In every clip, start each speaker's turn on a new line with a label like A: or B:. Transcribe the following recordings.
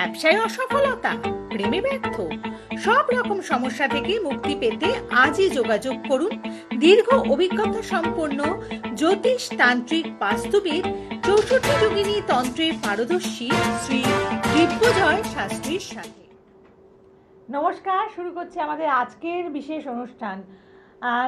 A: ব্যবসায় অসফলতা, প্রেমে ব্যর্থ, সব রকম সমস্যা থেকে মুক্তি পেতে আজই যোগাযোগ করুন দীর্ঘ অভিজ্ঞতা সম্পন্ন জ্যোতিষ তান্ত্রিক বাস্তুবিদ 64 যোগিনী তন্ত্রের পারদর্শী শ্রী দিব্যজয় শাস্ত্রীর সাথে।
B: নমস্কার, শুরু করছি আমাদের আজকের বিশেষ অনুষ্ঠান।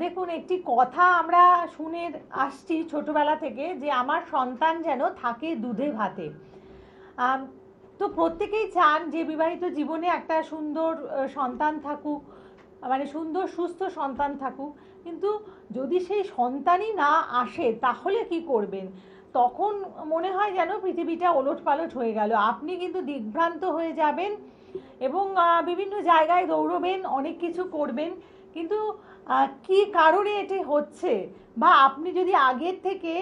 B: দেখুন, একটি কথা আমরা শুনে আসছি ছোটবেলা থেকে, যে আমার সন্তান যেন থাকে দুধে ভাতে। তো প্রত্যেকেই চান যে বিবাহিত জীবনে একটা সুন্দর সন্তান থাকুক, মানে সুন্দর সুস্থ সন্তান থাকুক। কিন্তু যদি সেই সন্তানই না আসে তাহলে কি করবেন? তখন মনে হয় যেন পৃথিবীটা ওলটপালট হয়ে গেল। আপনি কিন্তু দিগ্ভ্রান্ত হয়ে যাবেন এবং বিভিন্ন জায়গায় দৌড়বেন, অনেক কিছু করবেন, কিন্তু কি কারণে এটি হচ্ছে, বা আপনি যদি আগের থেকে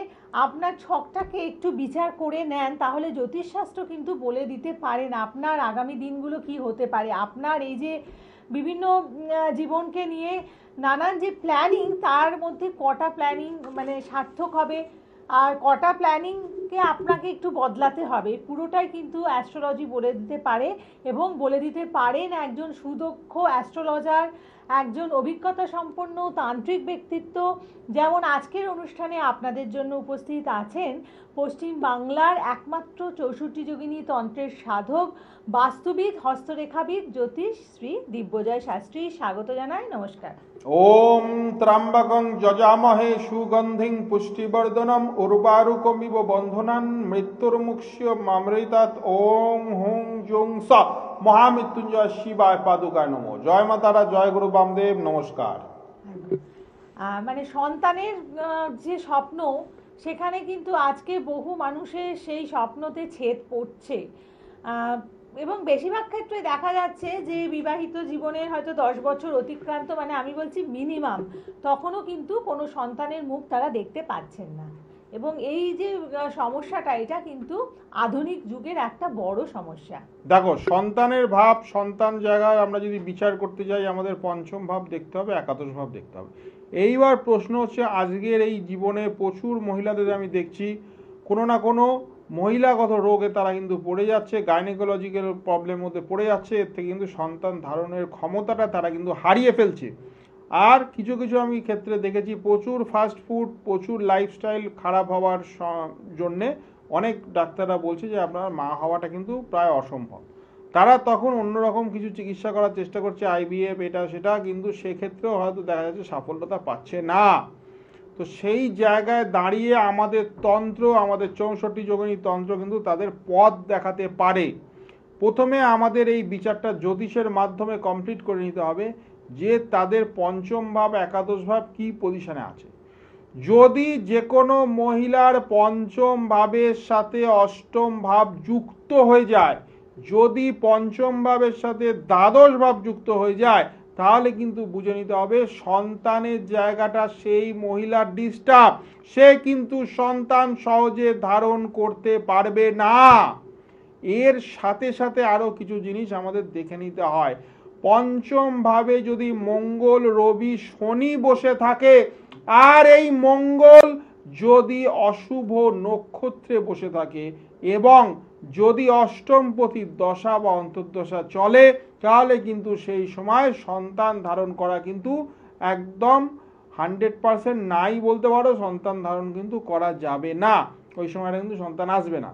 B: আপনার ছকটাকে একটু বিচার করে নেন, তাহলে জ্যোতিষশাস্ত্র কিন্তু বলে দিতে পারেন আপনার আগামী দিনগুলো কি হতে পারে। আপনার এই যে বিভিন্ন জীবনকে নিয়ে নানান যে প্ল্যানিং, তার মধ্যে কটা প্ল্যানিং মানে সার্থক হবে, আর কটা প্ল্যানিংকে আপনাকে একটু বদলাতে হবে, পুরোটাই কিন্তু অ্যাস্ট্রোলজি বলে দিতে পারে। এবং বলে দিতে পারেন একজন সুদক্ষ অ্যাস্ট্রোলজার, একজন অভিজ্ঞতা সম্পন্ন তান্ত্রিক ব্যক্তিত্ব। যেমন আজকের অনুষ্ঠানে আপনাদের জন্য উপস্থিত আছেন পশ্চিম বাংলার একমাত্র 64 যোগিনী তন্ত্রের সাধক, বাস্তুবিদ, হস্তরেখাবিদ, জ্যোতিষ শ্রী দিব্যজয় শাস্ত্রী। স্বাগত জানাই, নমস্কার।
C: ওম ত্র্যম্বকং যজামহে সুগন্ধিং পুষ্টিবর্ধনম উর্বারুকমিব বন্ধনান মৃত্যুর্মুক্ষ্যমৃতাৎ। ওম হুং জুং স মহামৃত্যুঞ্জয় শিবায় পাদুকায় নমঃ। জয় মা তারা, জয় গুরু বামদেব, নমস্কার।
B: মানে সন্তানের যে স্বপ্ন, সেখানে কিন্তু আজকে বহু মানুষের সেই স্বপ্নতে ছেদ পড়ছে, এবং বেশিরভাগ ক্ষেত্রে দেখা যাচ্ছে যে বিবাহিত জীবনের হয়তো 10 বছর অতিক্রান্ত, মানে আমি বলছি মিনিমাম, তখনও কিন্তু কোনো সন্তানের মুখ তারা দেখতে পাচ্ছেন না। এবং এই যে সমস্যাটা, এটা কিন্তু আধুনিক যুগের একটা বড় সমস্যা।
C: দেখো, সন্তানের ভাব, সন্তান জায়গায় আমরা যদি বিচার করতে যাই, আমাদের পঞ্চম ভাব দেখতে হবে, একাদশ ভাব দেখতে হবে। এইবার প্রশ্ন হচ্ছে, আজকের এই জীবনে প্রচুর মহিলাদের আমি দেখছি কোনো না কোনো মহিলাগত রোগে তারা কিন্তু পড়ে যাচ্ছে, গাইনোকোলজিক্যাল প্রবলেমের মধ্যে পড়ে যাচ্ছে। এর থেকে কিন্তু সন্তান ধারণের ক্ষমতাটা তারা কিন্তু হারিয়ে ফেলছে। আর কিছু কিছু আমি ক্ষেত্রে দেখেছি প্রচুর ফাস্ট ফুড, প্রচুর লাইফস্টাইল খারাপ হওয়ার জন্যে অনেক ডাক্তাররা বলছে যে আপনার মা হওয়াটা কিন্তু প্রায় অসম্ভব। তারা তখন অন্যরকম কিছু চিকিৎসা করার চেষ্টা করছে, আইভিএফ, এটা সেটা, কিন্তু সেক্ষেত্রেও হয়তো দেখা যাচ্ছে সাফল্যতা পাচ্ছে না। তো সেই জায়গায় দাঁড়িয়ে আমাদের তন্ত্র, আমাদের 64 যোগিনী তন্ত্র কিন্তু তাদের পথ দেখাতে পারে। প্রথমে আমাদের এই বিচারটা জ্যোতিষের মাধ্যমে কমপ্লিট করে নিতে হবে যে তাদের পঞ্চম ভাব, একাদশ ভাব কি পজিশনে আছে। যদি যে কোনো মহিলার পঞ্চম ভাবের সাথে অষ্টম ভাব যুক্ত হয়ে যায়, যদি পঞ্চম ভাবের সাথে দ্বাদশ ভাব যুক্ত হয়ে যায়, তাহলে কিন্তু বুঝে নিতে হবে সন্তানের জায়গাটা সেই মহিলার ডিস্টার্ব, সে কিন্তু সন্তান সহজে ধারণ করতে পারবে না। এর সাথে সাথে আরো কিছু জিনিস আমাদের দেখে নিতে হয়। পঞ্চম ভাবে যদি মঙ্গল, রবি, শনি বসে থাকে, আর এই মঙ্গল যদি অশুভ নক্ষত্রে বসে থাকে, এবং যদি অষ্টমপতির দশা বা অন্তর্দশা চলে, তাহলে কিন্তু সেই সময় সন্তান ধারণ করা কিন্তু একদম 100% নাই বলতে পারো। সন্তান ধারণ কিন্তু করা যাবে না, ওই সময়টা কিন্তু সন্তান আসবে না।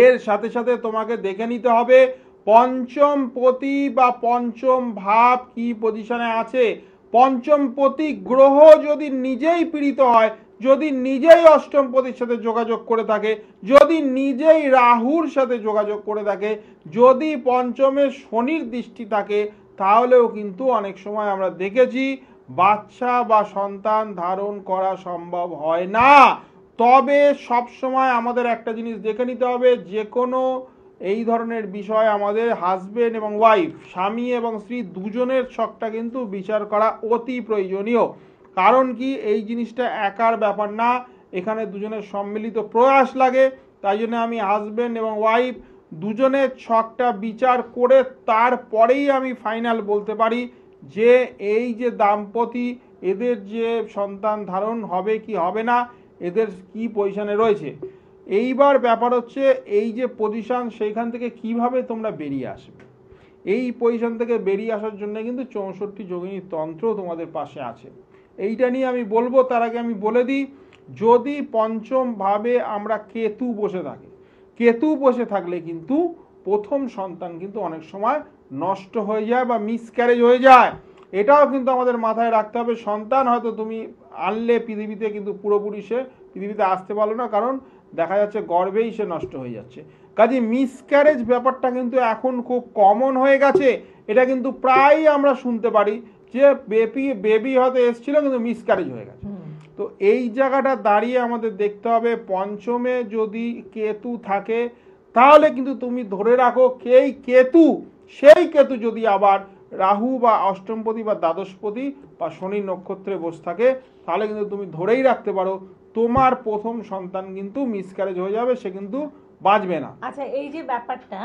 C: এর সাথে সাথে তোমাকে দেখে নিতে হবে পঞ্চম পতি বা পঞ্চম ভাব কি পজিশনে আছে। পঞ্চম পতি গ্রহ যদি নিজেই পীড়িত হয়, যদি নিজেই অষ্টম পতির সাথে যোগাযোগ করে থাকে, যদি নিজেই রাহুর সাথে যোগাযোগ করে থাকে, যদি পঞ্চমে শনির দৃষ্টি থাকে, তাহলেও কিন্তু অনেক সময় আমরা দেখেছি বাচ্চা বা সন্তান ধারণ করা সম্ভব হয় না। তবে সব সময় আমাদের একটা জিনিস দেখে নিতে হবে, যে কোনো এই ধরনের বিষয় আমাদের হাজবেন্ড এবং ওয়াইফ, স্বামী এবং স্ত্রী দুজনের ছকটা কিন্তু বিচার করা অতি প্রয়োজনীয়। কারণ কি, এই জিনিসটা একার ব্যাপার না, এখানে দুজনের সম্মিলিত প্রয়াস লাগে। তাই জন্য আমি হাজবেন্ড এবং ওয়াইফ দুজনের ছকটা বিচার করে তারপরেই আমি ফাইনাল বলতে পারি যে এই যে দাম্পতি, এদের যে সন্তান ধারণ হবে কি হবে না, এদের কি পজিশনে রয়েছে। এইবার ব্যাপার হচ্ছে এই যে পজিশন, সেইখান থেকে কিভাবে তোমরা বেরিয়ে আসবে। এই পজিশন থেকে বেরিয়ে আসার জন্য কিন্তু 64 যোগিনী তন্ত্র তোমাদের পাশে আছে। এইটা নিয়ে আমি বলবো, তার আগে আমি বলে দিই, যদি পঞ্চম ভাবে আমরা কেতু বসে থাকি, কেতু বসে থাকলে কিন্তু প্রথম সন্তান কিন্তু অনেক সময় নষ্ট হয়ে যায় বা মিসক্যারেজ হয়ে যায়। এটাও কিন্তু আমাদের মাথায় রাখতে হবে। সন্তান হয়তো তুমি আনলে পৃথিবীতে, কিন্তু পুরোপুরি সে পৃথিবীতে আসতে পারলো না, কারণ দেখা যাচ্ছে গর্ভেই সে নষ্ট হয়ে যাচ্ছে। কাজে মিসক্যারেজ ব্যাপারটা কিন্তু এখন খুব কমন হয়ে গেছে। এটা কিন্তু প্রায় আমরা শুনতে পারি যে বেবি হয়তো এসেছিল কিন্তু মিসক্যারেজ হয়ে গেছে। তো এই জায়গাটা দাঁড়িয়ে আমাদের দেখতে হবে, পঞ্চমে যদি কেতু থাকে তাহলে কিন্তু তুমি ধরে রাখো সেই কেতু যদি আবার রাহু বা অষ্টমপতি বা দ্বাদশপতি বা শনি নক্ষত্রে বসে থাকে, তাহলে কিন্তু তুমি ধরেই রাখতে পারো তোমার প্রথম সন্তান কিন্তু মিসক্যারেজ হয়ে যাবে, সে কিন্তু বাঁচবে না।
B: আচ্ছা, এই যে ব্যাপারটা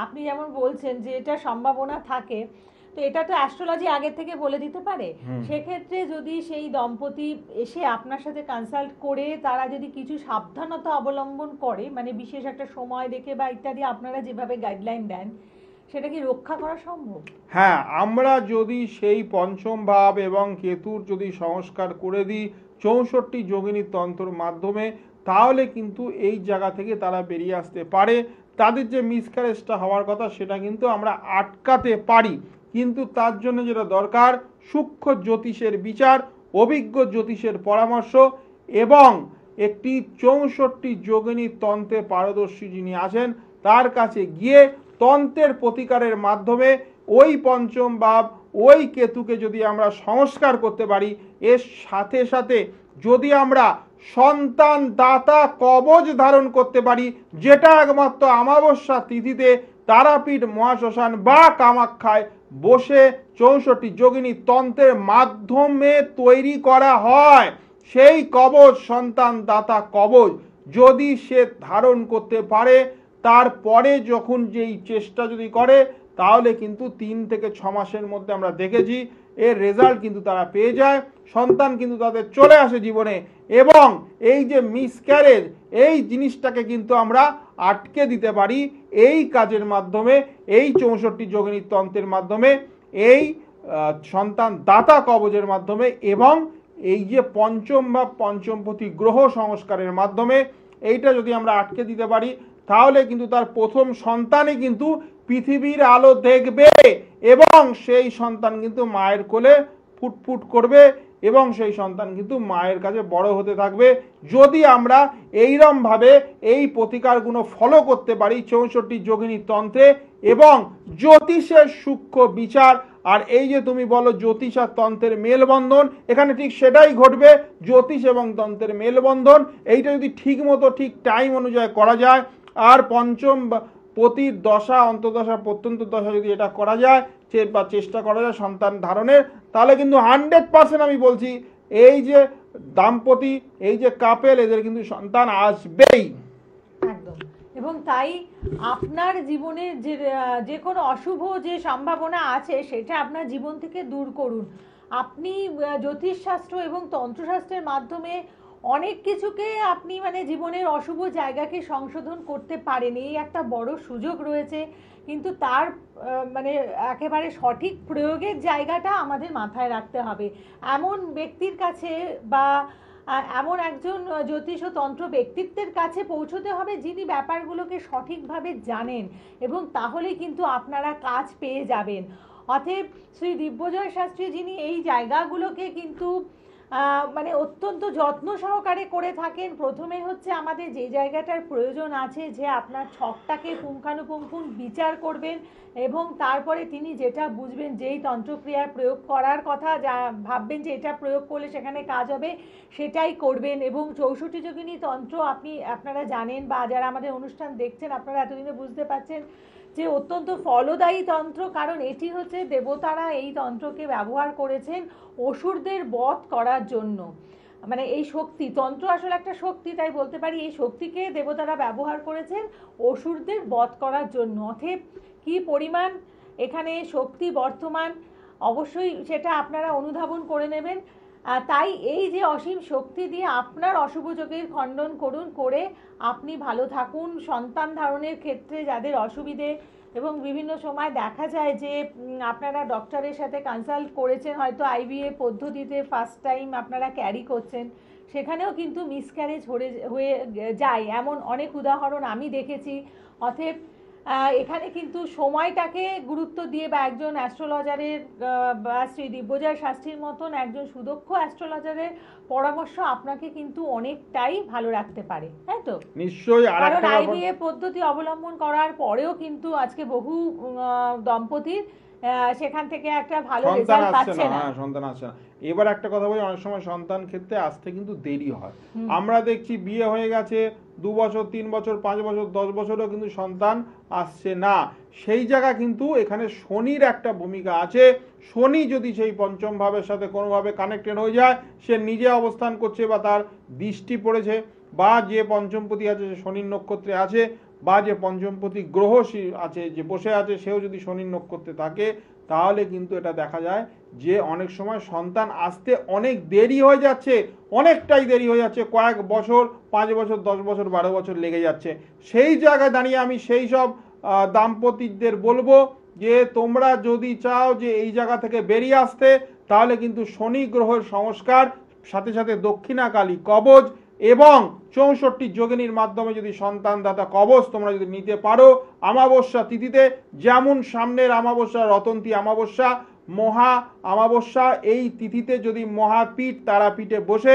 B: আপনি যেমন বলছেন যে এটা সম্ভাবনা থাকে, তো এটা তো অ্যাস্ট্রোলজি আগে থেকে বলে দিতে পারে। সেক্ষেত্রে যদি সেই দম্পতি এসে আপনার সাথে কনসাল্ট করে তারা যদি কিছু সাবধানতা অবলম্বন করে, মানে বিশেষ একটা সময় দেখে বা ইত্যাদি, আপনারা যেভাবে গাইডলাইন দেন, সেটা কি রক্ষা করা সম্ভব?
C: হ্যাঁ, আমরা যদি সেই পঞ্চম ভাব এবং কেতুর যদি সংস্কার করে দিই 64 যোগিনী তন্ত্রের মাধ্যমে, তাহলে কিন্তু এই জায়গা থেকে তারা বেরিয়ে আসতে পারে। তাদের যে মিসক্যারেজটা হওয়ার কথা সেটা কিন্তু আমরা আটকাতে পারি। কিন্তু তার জন্য যেটা দরকার, সূক্ষ্ম জ্যোতিষের বিচার, অভিজ্ঞ জ্যোতিষের পরামর্শ এবং একটি 64 যোগিনী তন্ত্রে পারদর্শী যিনি আছেন তার কাছে গিয়ে তন্ত্রের প্রতিকারের মাধ্যমে ওই পঞ্চম ভাব, ওই কেতুকে যদি আমরা সংস্কার করতে পারি, এর সাথে সাথে যদি আমরা সন্তান দাতা কবচ ধারণ করতে পারি, যেটা একমাত্র অমাবস্যা তিথিতে তারাপীঠ মহাশ্মশান বা কামাখ্যায় বসে 64 যোগিনী তন্ত্রের মাধ্যমে তৈরি করা হয়, সেই কবচ, সন্তান দাতা কবচ যদি সে ধারণ করতে পারে, তারপরে যখন যেই চেষ্টা যদি করে, তাহলে কিন্তু 3 থেকে 6 মাসের মধ্যে আমরা দেখেছি এর রেজাল্ট কিন্তু তারা পেয়ে যায়, সন্তান কিন্তু তাদের চলে আসে জীবনে। এবং এই যে মিসক্যারেজ, এই জিনিসটাকে কিন্তু আমরা আটকে দিতে পারি এই কাজের মাধ্যমে, এই 64 যোগিনী তন্ত্রের মাধ্যমে, এই সন্তান দাতা কবচের মাধ্যমে এবং এই যে পঞ্চম বা পঞ্চমপতি গ্রহ সংস্কারের মাধ্যমে। এইটা যদি আমরা আটকে দিতে পারি, তাহলে কিন্তু তার প্রথম সন্তানই কিন্তু পৃথিবীর আলো দেখবে এবং সেই সন্তান কিন্তু মায়ের কোলে ফুটফুট করবে এবং সেই সন্তান কিন্তু মায়ের কাছে বড় হতে থাকবে। যদি আমরা এইরকমভাবে এই প্রতিকারগুলো ফলো করতে পারি 64 যোগিনী তন্ত্রে এবং জ্যোতিষের সূক্ষ্ম বিচার, আর এই যে তুমি বলো জ্যোতিষ আর তন্ত্রের মেলবন্ধন, এখানে ঠিক সেটাই ঘটবে, জ্যোতিষ এবং তন্ত্রের মেলবন্ধন। এইটা যদি ঠিক মতো ঠিক টাইম অনুযায়ী করা যায়, আর পঞ্চম পতির দশা, অন্তর্দশা, প্রত্যন্ত দশা যদি এটা করা যায় বা চেষ্টা করা যায় সন্তান ধারণের, তাহলে কিন্তু 100% আমি বলছি এই যে দাম্পতি, এই যে কাপেল, এদের কিন্তু সন্তান আসবেই।
B: একদম। এবং তাই আপনার জীবনের যে কোনো অশুভ যে সম্ভাবনা আছে সেটা আপনার জীবন থেকে দূর করুন। আপনি জ্যোতিষশাস্ত্র এবং তন্ত্রশাস্ত্রের মাধ্যমে অনেক কিছুকে আপনি মানে জীবনের অশুভ জায়গাকে সংশোধন করতে পারেন, এই একটা বড় সুযোগ রয়েছে। কিন্তু তার মানে একেবারে সঠিক প্রয়োগের জায়গাটা আমাদের মাথায় রাখতে হবে। এমন ব্যক্তির কাছে বা এমন একজন জ্যোতিষ ও তন্ত্র ব্যক্তিত্বের কাছে পৌঁছতে হবে যিনি ব্যাপারগুলোকে সঠিকভাবে জানেন, এবং তাহলেই কিন্তু আপনারা কাজ পেয়ে যাবেন। অতএব শ্রী দিব্যজয় শাস্ত্রী যিনি এই জায়গাগুলোকে কিন্তু মানে অত্যন্ত যত্ন সহকারে করে থাকেন। প্রথমে হচ্ছে আমাদের যে জায়গাটার প্রয়োজন আছে, যে আপনার ছকটাকে পুঙ্খানুপুঙ্খ বিচার করবেন এবং তারপরে তিনি যেটা বুঝবেন, যেই তন্ত্রক্রিয়ার প্রয়োগ করার কথা যা ভাববেন যে এটা প্রয়োগ করলে সেখানে কাজ হবে, সেটাই করবেন। এবং 64 যোগিনী তন্ত্র আপনারা জানেন বা যারা আমাদের অনুষ্ঠান দেখছেন আপনারা এতদিনে বুঝতে পারছেন যে অত্যন্ত ফলদায়ী তন্ত্র, কারণ এটি হচ্ছে দেবতারা এই তন্ত্রকে ব্যবহার করেছেন অসুরদের বধ করার জন্য। মানে এই শক্তি, তন্ত্র আসলে একটা শক্তি, তাই বলতে পারি এই শক্তিকে দেবতারা ব্যবহার করেছেন অসুরদের বধ করার জন্য। অতএব কি পরিমাণ এখানে শক্তি বর্তমান, অবশ্যই সেটা আপনারা অনুধাবন করে নেবেন। তাই এই যে অসীম শক্তি দিয়ে আপনার অশুভ যোগের খণ্ডন করুন, করে আপনি ভালো থাকুন। সন্তান ধারণের ক্ষেত্রে যাদের অসুবিধে এবং বিভিন্ন সময় দেখা যায় যে আপনারা ডক্টরের সাথে কনসাল্ট করেছেন, হয়তো আইভিএফ পদ্ধতিতে ফার্স্ট টাইম আপনারা ক্যারি করছেন, সেখানেও কিন্তু মিসক্যারেজ হয়ে যায়, এমন অনেক উদাহরণ আমি দেখেছি। অতএব এখানে কিন্তু সময়টাকে গুরুত্ব দিয়ে বা একজন অ্যাস্ট্রোলজারের বা শ্রী দিব্যজয় শাস্ত্রীর মতন একজন সুদক্ষ অ্যাস্ট্রোলজারের পরামর্শ আপনাকে কিন্তু অনেকটাই ভালো রাখতে পারে, তাই তো?
C: নিশ্চয়ই।
B: কারণ আইভিএফ পদ্ধতি অবলম্বন করার পরেও কিন্তু আজকে বহু দম্পতির সেখান থেকে একটা ভালো রেজাল্ট পাচ্ছে না,
C: সন্তান আসছে না। এবার একটা কথা বলি, অনেক সময় সন্তান ক্ষেত্রে আসতে কিন্তু দেরি হয়। আমরা দেখছি বিয়ে হয়ে গেছে 2 বছর 3 বছর 5 বছর 10 বছরও কিন্তু সন্তান আসছে না। সেই জায়গা কিন্তু এখানে শনির একটা ভূমিকা আছে। শনি যদি সেই পঞ্চম ভাবের সাথে কোনোভাবে কানেক্টেড হয়ে যায়, সে নিজে অবস্থান করছে বা তার দৃষ্টি পড়েছে, বা যে পঞ্চমপতি আছে সে শনির নক্ষত্রে আছে, বা যে পঞ্চমপতি গ্রহ আছে যে বসে আছে সেও যদি শনির নক্ষত্রে থাকে, তাহলে কিন্তু এটা দেখা যায় যে অনেক সময় সন্তান আসতে অনেক দেরি হয়ে যাচ্ছে, অনেকটাই দেরি হয়ে যাচ্ছে, কয়েক বছর 5 বছর 10 বছর 12 বছর লেগে যাচ্ছে। সেই জায়গায় দাঁড়িয়ে আমি সেই সব দাম্পতিদের বলবো যে তোমরা যদি চাও যে এই জায়গা থেকে বেরিয়ে আসতে, তাহলে কিন্তু শনি গ্রহের সংস্কার, সাথে সাথে দক্ষিণাকালী কবচ এবং 64 যোগিনীর মাধ্যমে যদি সন্তানদাতা কবচ তোমরা যদি নিতে পারো, অমাবস্যা তিথিতে, যেমন সামনের অমাবস্যা রতন্তী অমাবস্যা, মহা অমাবস্যা, এই তিথিতে যদি মহাপীঠ তারাপীঠে বসে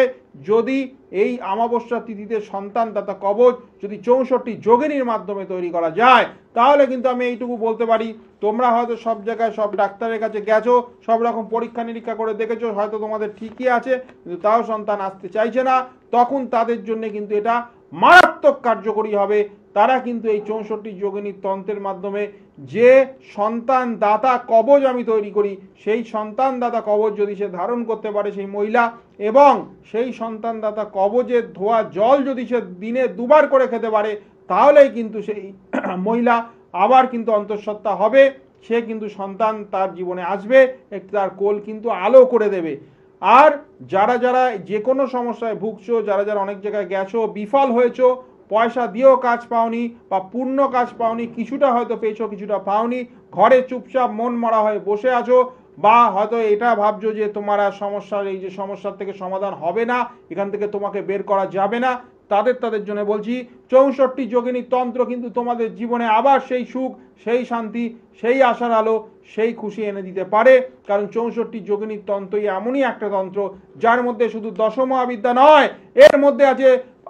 C: যদি এই অমাবস্যা তিথিতে সন্তানদাতা কবচ যদি 64 যোগিনীর মাধ্যমে তৈরি করা যায়, তাহলে কিন্তু আমি এইটুকু বলতে পারি, তোমরা হয়তো সব জায়গায় সব ডাক্তারের কাছে গেছো, সব রকম পরীক্ষা নিরীক্ষা করে দেখেছো, হয়তো তোমাদের ঠিকই আছে, কিন্তু তাও সন্তান আসতে চাইছে না, তখন তাদের জন্য কিন্তু এটা মারাত্মক কার্যকরী হবে। তারা কিন্তু এই 64 যোগিনীর তন্ত্রের মাধ্যমে যে সন্তান দাতা কবচ আমি তৈরি করি, সেই সন্তান দাতা কবচ যদি সে ধারণ করতে পারে সেই মহিলা, এবং সেই সন্তান দাতা কবচের ধোয়া জল যদি সে দিনে 2 বার করে খেতে পারে, তাহলেই কিন্তু সেই মহিলা আবার কিন্তু অন্তঃসত্ত্বা হবে, সে কিন্তু সন্তান তার জীবনে আসবে, তার কোল কিন্তু আলো করে দেবে। আর যারা যারা যে কোনো সমস্যায় ভুগছো, যারা যারা অনেক জায়গায় গেছো, বিফল হয়েছো, পয়সা দিয়েও কাজ পাওনি বা পূর্ণ কাজ পাওনি, কিছুটা হয়তো পেয়েছো কিছুটা পাওনি, ঘরে চুপচাপ মন মরা হয়ে বসে আছো, বা হয়তো এটা ভাবছো যে তোমার আর সমস্যার এই যে সমস্যার থেকে সমাধান হবে না, এখান থেকে তোমাকে বের করা যাবে না, তাদের জন্য বলছি 64 যোগিনীর তন্ত্র কিন্তু তোমাদের জীবনে আবার সেই সুখ, সেই শান্তি, সেই আশার আলো, সেই খুশি এনে দিতে পারে। কারণ 64 যোগিনীর তন্ত্রই এমনই একটা তন্ত্র যার মধ্যে শুধু দশমহাবিদ্যা নয়, এর মধ্যে আছে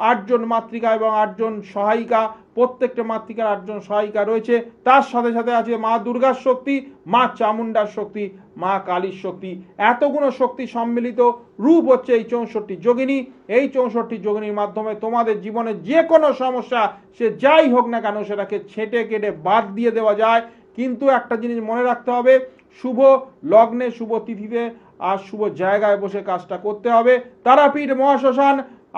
C: 8 জন মাতৃকা এবং 8 জন সহায়িকা, প্রত্যেকটা মাতৃকার 8 জন সহায়িকা রয়েছে, তার সাথে সাথে আছে মা দুর্গার শক্তি, মা চামুন্ডার শক্তি, মা কালীর শক্তি, এতগুলো শক্তি সম্মিলিত রূপ হচ্ছে এই 64 যোগিনী। এই 64 যোগিনীর মাধ্যমে তোমাদের জীবনে যে কোনো সমস্যা সে যাই হোক না কেন সেটাকে ছেঁটে কেটে বাদ দিয়ে দেওয়া যায়। কিন্তু একটা জিনিস মনে রাখতে হবে, শুভ লগ্নে শুভ তিথিতে আর শুভ জায়গায় বসে কাজটা করতে হবে। তারাপীঠ মহাশ্মশান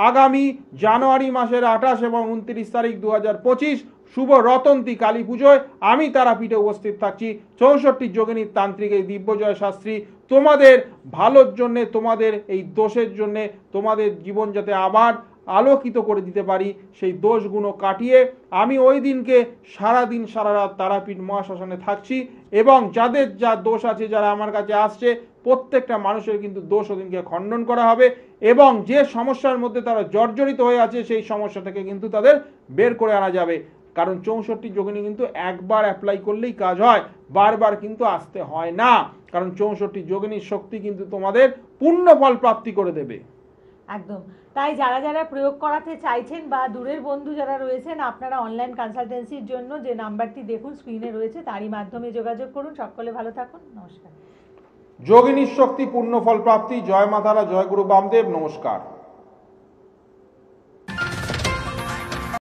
C: আগামী জানুয়ারি মাসের 28 এবং 29 তারিখ 2025 শুভ রতন্তী কালী পুজোয় আমি তারাপীঠে উপস্থিত থাকছি। 64 যোগিনীর তান্ত্রিক এই দিব্যজয় শাস্ত্রী তোমাদের ভালোর জন্যে, তোমাদের এই দোষের জন্যে, তোমাদের জীবন যাতে আবার আলোকিত করে দিতে পারি, সেই দোষগুলো কাটিয়ে আমি ওই দিনকে সারাদিন সারা রাত তারাপীঠ মহাশ্মশানে থাকছি, এবং যাদের যা দোষ আছে, যারা আমার কাছে আসছে, প্রত্যেকটা মানুষের কিন্তু দোষ ওদিনকে খণ্ডন করা হবে, এবং যে সমস্যার মধ্যে তারা জর্জরিত হয়ে আছে সেই সমস্যা থেকে কিন্তু তাদের বের করে আনা যাবে। কারণ 64 যোগিনী কিন্তু একবার অ্যাপ্লাই করলেই কাজ হয়, বারবার কিন্তু আসতে হয় না, কারণ 64 যোগিনীর শক্তি কিন্তু তোমাদের পূর্ণ ফল প্রাপ্তি করে দেবে।
B: একদম তাই যারা যারা প্রয়োগ করাতে চাইছেন বা দূরের বন্ধু যারা রয়েছেন, আপনারা অনলাইন কনসালটেন্সির জন্য যে নাম্বারটি দেখুন স্ক্রিনে রয়েছে, তারই মাধ্যমে যোগাযোগ করুন। সকলে ভালো থাকুন, নমস্কার।
C: যোগিনীর শক্তি পূর্ণ ফল প্রাপ্তি। জয় মা তারা, জয় গুরু বামদেব, নমস্কার।